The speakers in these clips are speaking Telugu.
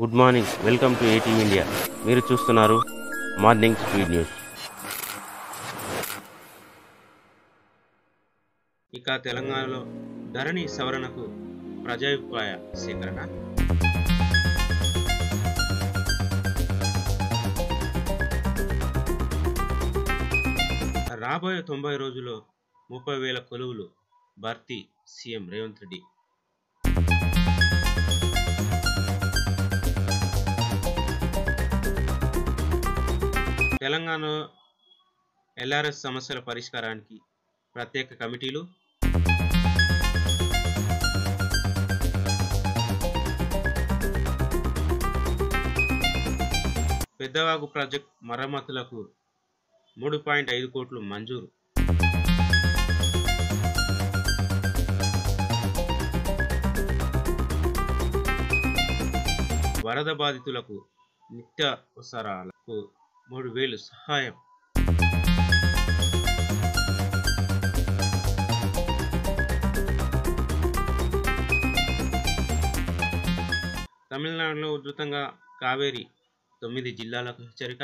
Good morning, welcome to ATV India. మీరు చూస్తున్నారు మార్నింగ్ స్పీడ్ న్యూస్. ఇక తెలంగాణలో ధరణి సవరణకు ప్రజాభిప్రాయ సేకరణ. రాబోయే 90 రోజుల్లో 30,000 కొలువులు భర్తీ, సీఎం రేవంత్ రెడ్డి. తెలంగాణలో ఎల్ఆర్ఎస్ సమస్యల పరిష్కారానికి ప్రత్యేక కమిటీలు. పెద్దవాగు ప్రాజెక్ట్ మరమ్మతులకు 3.5 కోట్లు మంజూరు. వరద బాధితులకు నిత్యావసరాలకు 3,000 సహాయం. తమిళనాడులో ఉధృతంగా కావేరి, 9 జిల్లాలకు హెచ్చరిక.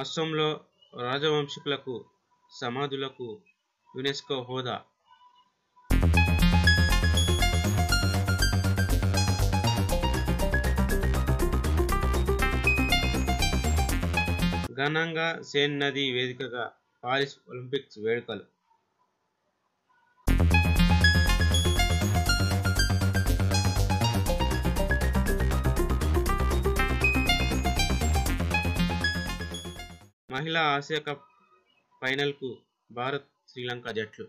అస్సాంలో రాజవంశీకులకు సమాధులకు యునెస్కో హోదా. ఘనంగా సేన్ నది వేదికగా పారిస్ ఒలింపిక్స్ వేడుకలు. మహిళా ఆసియా కప్ ఫైనల్కు భారత్, శ్రీలంక జట్లు.